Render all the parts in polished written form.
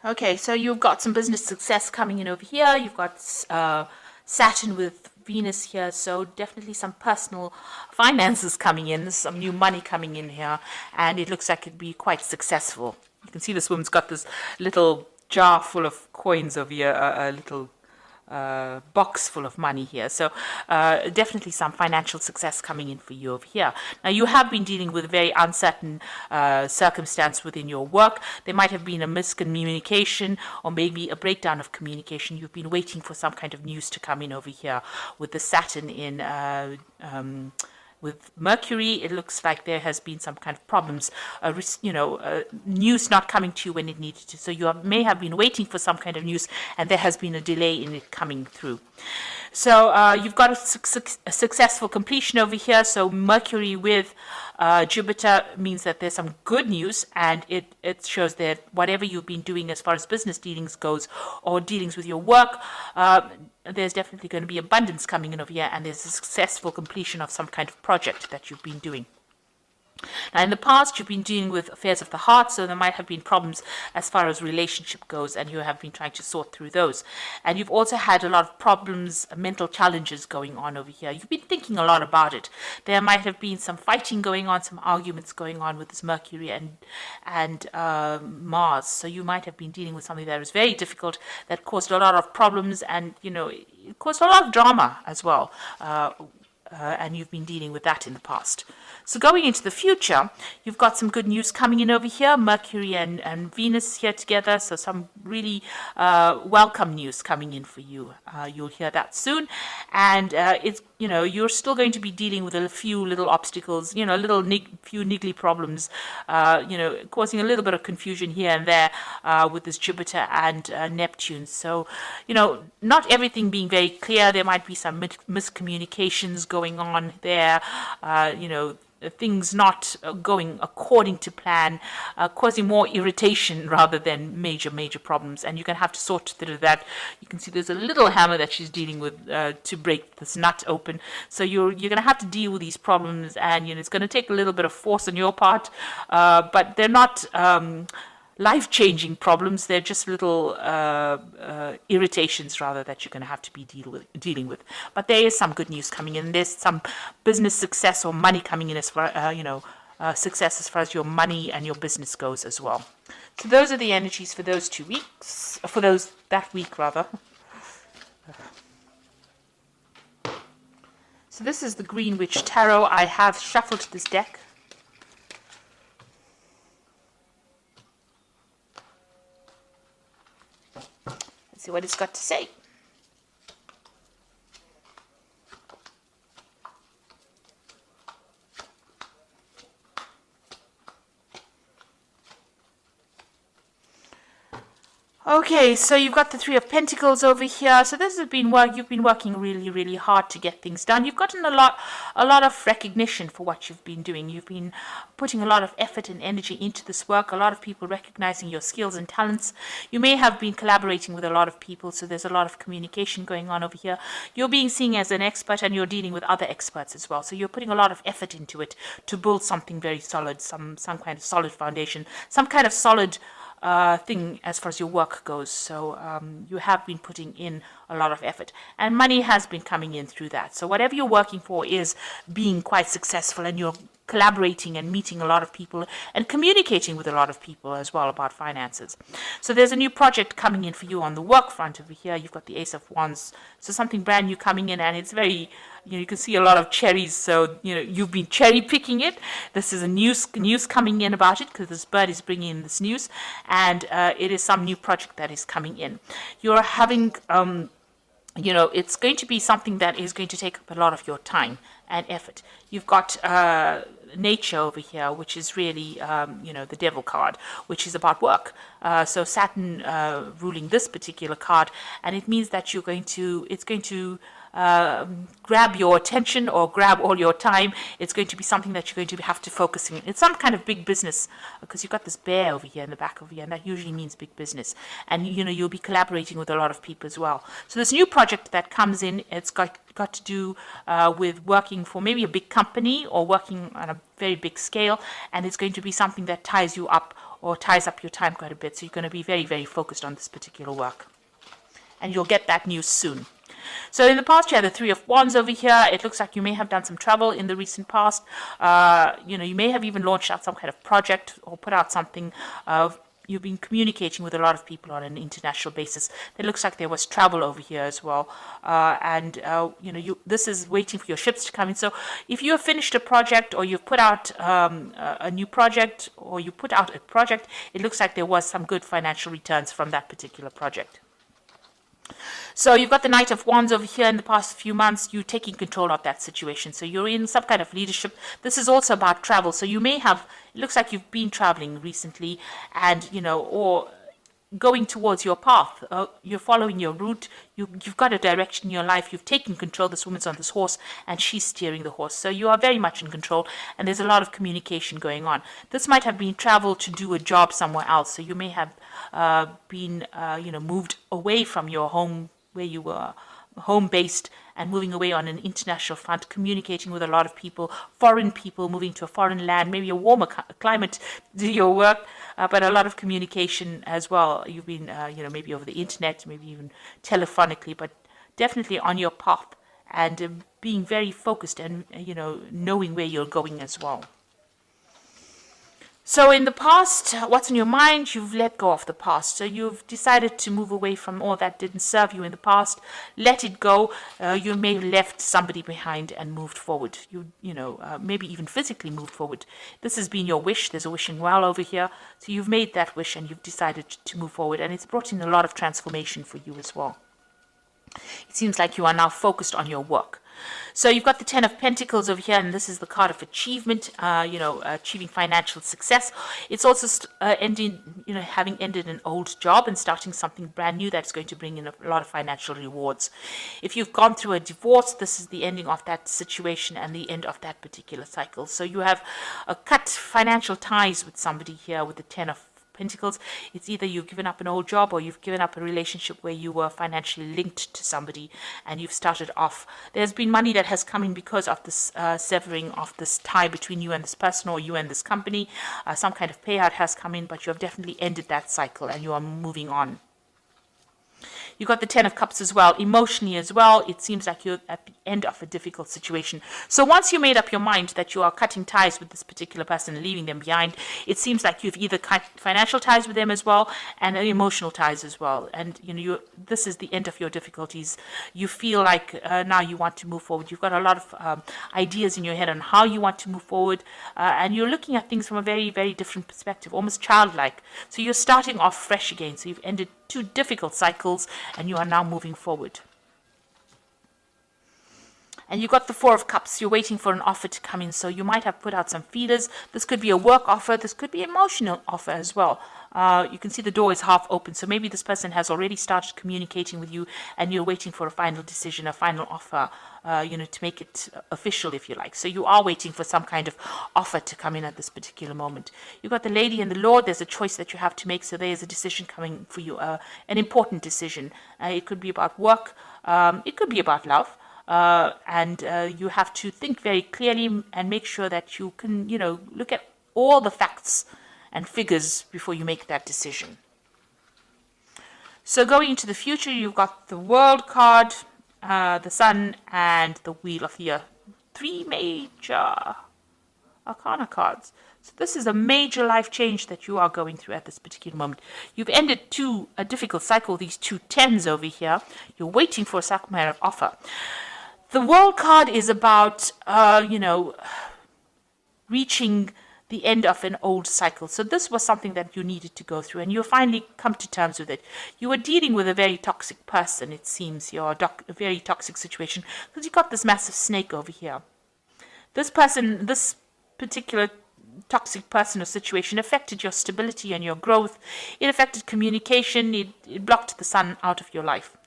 Okay, so you've got some business success coming in over here. You've got Saturn with Venus here, so definitely some personal finances coming in, some new money coming in here, and it looks like it'd be quite successful. You can see this woman's got this little jar full of coins over here, a little box full of money here. So definitely some financial success coming in for you over here. Now, you have been dealing with a very uncertain circumstance within your work. There might have been a miscommunication or maybe a breakdown of communication. You've been waiting for some kind of news to come in over here with the Saturn in with Mercury. It looks like there has been some kind of problems, news not coming to you when it needed to. So you may have been waiting for some kind of news, and there has been a delay in it coming through. So you've got a successful completion over here. So Mercury with Jupiter means that there's some good news, and it shows that whatever you've been doing as far as business dealings goes or dealings with your work, there's definitely going to be abundance coming in over here, and there's a successful completion of some kind of project that you've been doing. Now, in the past, you've been dealing with affairs of the heart, so there might have been problems as far as relationship goes, and you have been trying to sort through those. And you've also had a lot of problems, mental challenges going on over here. You've been thinking a lot about it. There might have been some fighting going on, some arguments going on with this Mercury and Mars. So you might have been dealing with something that was very difficult, that caused a lot of problems, and, it caused a lot of drama as well. And you've been dealing with that in the past. So going into the future, you've got some good news coming in over here, Mercury and Venus here together, so some really welcome news coming in for you. You'll hear that soon, and it's you're still going to be dealing with a few little obstacles, few niggly problems, causing a little bit of confusion here and there with this Jupiter and Neptune. So, not everything being very clear. There might be some miscommunications going on there, things not going according to plan, causing more irritation rather than major problems. And you're going to have to sort through that. You can see there's a little hammer that she's dealing with to break this nut open. So you're going to have to deal with these problems, and it's going to take a little bit of force on your part, but they're not life-changing problems. They're just little irritations rather that you're going to have to be dealing with. But there is some good news coming in. There's some business success or money coming in as far success as far as your money and your business goes as well. So those are the energies for those 2 weeks, that week rather. So this is the Green Witch Tarot. I have shuffled this deck. See what it's got to say. Okay, so you've got the Three of Pentacles over here. So this has been work. You've been working really hard to get things done. You've gotten a lot of recognition for what you've been doing. You've been putting a lot of effort and energy into this work. A lot of people recognizing your skills and talents. You may have been collaborating with a lot of people, so there's a lot of communication going on over here. You're being seen as an expert, and you're dealing with other experts as well. So you're putting a lot of effort into it to build something very solid, some kind of solid foundation, some kind of solid thing as far as your work goes. So you have been putting in a lot of effort, and money has been coming in through that. So whatever you're working for is being quite successful, and you're collaborating and meeting a lot of people and communicating with a lot of people as well about finances. So there's a new project coming in for you on the work front over here. You've got the Ace of Wands, so something brand new coming in, and it's very, you can see a lot of cherries. So you've been cherry picking it. This is a news coming in about it, because this bird is bringing in this news, and it is some new project that is coming in. You're having it's going to be something that is going to take up a lot of your time and effort. You've got nature over here, which is really, the devil card, which is about work. So Saturn ruling this particular card, and it means that it's going to grab your attention or grab all your time. It's going to be something that you're going to have to focus on. It's some kind of big business, because you've got this bear over here in the back over here, and that usually means big business. And you'll be collaborating with a lot of people as well. So this new project that comes in, it's got to do with working for maybe a big company or working on a very big scale, and it's going to be something that ties you up or ties up your time quite a bit. So you're going to be very, very focused on this particular work. And you'll get that news soon. So in the past, you had the Three of Wands over here. It looks like you may have done some travel in the recent past. You may have even launched out some kind of project or put out something. You've been communicating with a lot of people on an international basis. It looks like there was travel over here as well. This is waiting for your ships to come in. So if you have finished a project, or you've put out a new project, or you put out a project, it looks like there was some good financial returns from that particular project. So you've got the Knight of Wands over here. In the past few months, you're taking control of that situation. So you're in some kind of leadership. This is also about travel. So you may have, it looks like you've been traveling recently, and, or going towards your path. You're following your route. You've got a direction in your life. You've taken control. This woman's on this horse, and she's steering the horse. So you are very much in control, and there's a lot of communication going on. This might have been travel to do a job somewhere else. So you may have been, moved away from your home, where you were home-based, and moving away on an international front, communicating with a lot of people, foreign people, moving to a foreign land, maybe a warmer climate to do your work, but a lot of communication as well. You've been, maybe over the internet, maybe even telephonically, but definitely on your path, and being very focused and, knowing where you're going as well. So in the past, what's in your mind? You've let go of the past. So you've decided to move away from all that didn't serve you in the past. Let it go. You may have left somebody behind and moved forward. Maybe even physically moved forward. This has been your wish. There's a wishing well over here. So you've made that wish, and you've decided to move forward. And it's brought in a lot of transformation for you as well. It seems like you are now focused on your work. So you've got the Ten of Pentacles over here, and this is the card of achievement, achieving financial success. It's also having ended an old job and starting something brand new that's going to bring in a lot of financial rewards. If you've gone through a divorce, this is the ending of that situation and the end of that particular cycle. So you have cut financial ties with somebody here with the Ten of Pentacles. It's either you've given up an old job, or you've given up a relationship where you were financially linked to somebody, and you've started off. There's been money that has come in because of this severing of this tie between you and this person, or you and this company. Some kind of payout has come in, but you have definitely ended that cycle, and you are moving on. You've got the Ten of Cups as well. Emotionally as well, it seems like you're at the end of a difficult situation. So once you made up your mind that you are cutting ties with this particular person and leaving them behind, it seems like you've either cut financial ties with them as well, and emotional ties as well. And this is the end of your difficulties. You feel like now you want to move forward. You've got a lot of ideas in your head on how you want to move forward, and you're looking at things from a very, very different perspective, almost childlike. So you're starting off fresh again. So you've ended 2 difficult cycles, and you are now moving forward. And you got the Four of Cups. You're waiting for an offer to come in. So you might have put out some feelers. This could be a work offer. This could be an emotional offer as well. You can see the door is half open. So maybe this person has already started communicating with you, and you're waiting for a final decision, a final offer, to make it official, if you like. So you are waiting for some kind of offer to come in at this particular moment. You've got the Lady and the Lord. There's a choice that you have to make. So there is a decision coming for you, an important decision. It could be about work. It could be about love. And you have to think very clearly and make sure that you can, look at all the facts and figures before you make that decision. So going into the future, you've got the World card, the Sun, and the Wheel of the Year. 3 major Arcana cards. So this is a major life change that you are going through at this particular moment. You've ended a difficult cycle, these 2 tens over here. You're waiting for a sacramental offer. The World card is about, reaching the end of an old cycle. So this was something that you needed to go through, and you finally come to terms with it. You were dealing with a very toxic person, it seems. You're a very toxic situation, because you've got this massive snake over here. This person, this particular toxic person or situation affected your stability and your growth. It affected communication. It blocked the sun out of your life.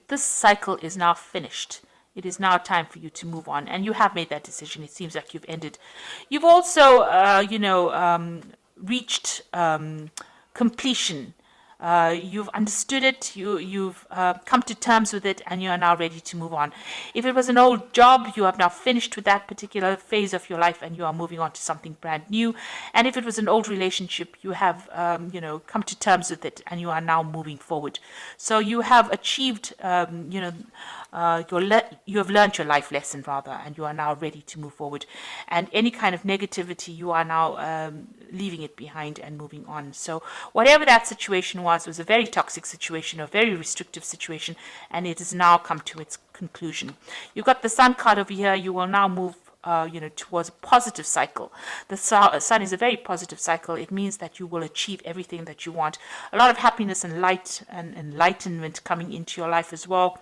This cycle is now finished. It is now time for you to move on, and you have made that decision. It seems like you've ended. You've also, reached completion You've understood it, you've come to terms with it, and you are now ready to move on. If it was an old job, you have now finished with that particular phase of your life and you are moving on to something brand new. And if it was an old relationship, you have come to terms with it and you are now moving forward. So you have achieved you have learned your life lesson rather, and you are now ready to move forward. And any kind of negativity, you are now leaving it behind and moving on. So whatever that situation was a very toxic situation, a very restrictive situation, and it has now come to its conclusion. You've got the Sun card over here. You will now move towards a positive cycle. The sun is a very positive cycle. It means that you will achieve everything that you want. A lot of happiness and light and enlightenment coming into your life as well.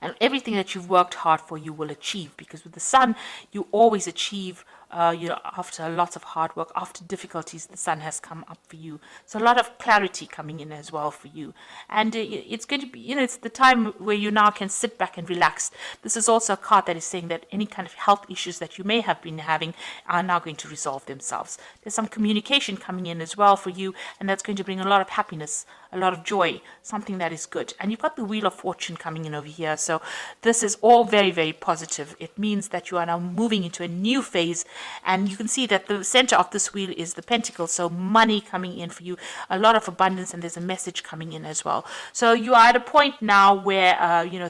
And everything that you've worked hard for, you will achieve, because with the Sun, you always achieve. After a lot of hard work, after difficulties, the Sun has come up for you. So a lot of clarity coming in as well for you. And it's going to be, it's the time where you now can sit back and relax. This is also a card that is saying that any kind of health issues that you may have been having are now going to resolve themselves. There's some communication coming in as well for you, and that's going to bring a lot of happiness, a lot of joy, something that is good. And you've got the Wheel of Fortune coming in over here. So this is all very, very positive. It means that you are now moving into a new phase. And you can see that the center of this wheel is the Pentacle, so money coming in for you, a lot of abundance, and there's a message coming in as well. So you are at a point now where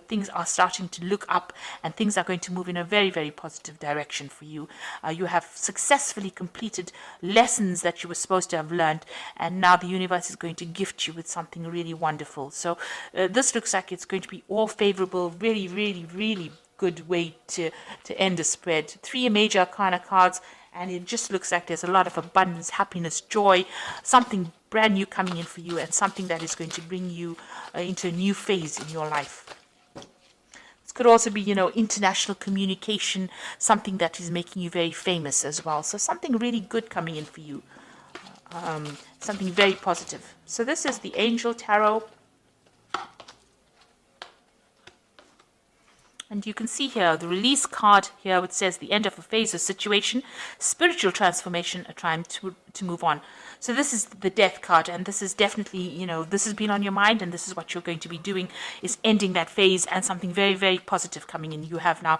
things are starting to look up, and things are going to move in a very, very positive direction for you. You have successfully completed lessons that you were supposed to have learned, and now the universe is going to gift you with something really wonderful. So this looks like it's going to be all favorable, really, really, really good way to end a spread. 3 major arcana cards, and it just looks like there's a lot of abundance, happiness, joy, something brand new coming in for you, and something that is going to bring you into a new phase in your life. This could also be, international communication, something that is making you very famous as well. So something really good coming in for you, something very positive. So this is the Angel Tarot. And you can see here the release card here, which says the end of a phase or situation, spiritual transformation, a time to move on. So this is the Death card, and this is definitely, this has been on your mind, and this is what you're going to be doing, is ending that phase, and something very, very positive coming in. You have now,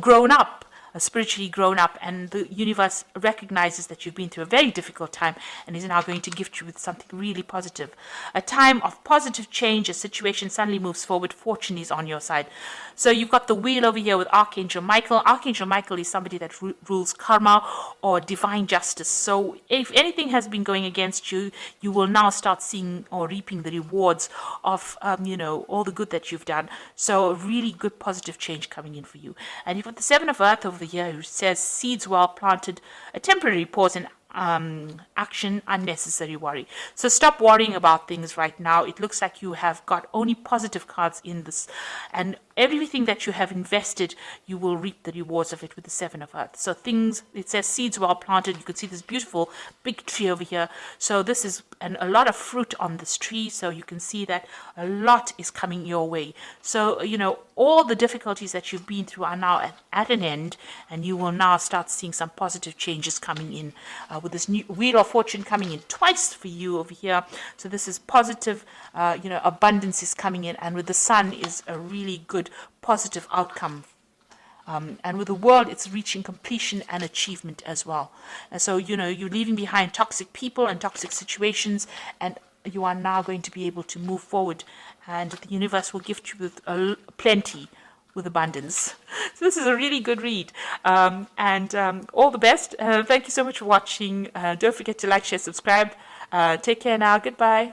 grown up. Spiritually grown up, and the universe recognizes that you've been through a very difficult time and is now going to gift you with something really positive. A time of positive change, a situation suddenly moves forward, fortune is on your side. So you've got the wheel over here with Archangel Michael. Archangel Michael is somebody that rules karma or divine justice. So if anything has been going against you, you will now start seeing or reaping the rewards of, all the good that you've done. So a really good positive change coming in for you. And you've got the Seven of Earth over here, who says seeds well planted, a temporary pause in action, unnecessary worry. So stop worrying about things right now. It looks like you have got only positive cards in this, and everything that you have invested, you will reap the rewards of it with the Seven of Earth. So things, it says seeds well planted. You can see this beautiful big tree over here. So this is a lot of fruit on this tree. So you can see that a lot is coming your way. So, all the difficulties that you've been through are now at an end, and you will now start seeing some positive changes coming in with this new Wheel of Fortune coming in twice for you over here. So this is positive, abundance is coming in, and with the Sun is a really good positive outcome. And with the World, it's reaching completion and achievement as well. And so, you're leaving behind toxic people and toxic situations, and you are now going to be able to move forward, and the universe will gift you with plenty, with abundance. So this is a really good read, and all the best. Thank you so much for watching. Don't forget to like, share, subscribe. Take care now. Goodbye.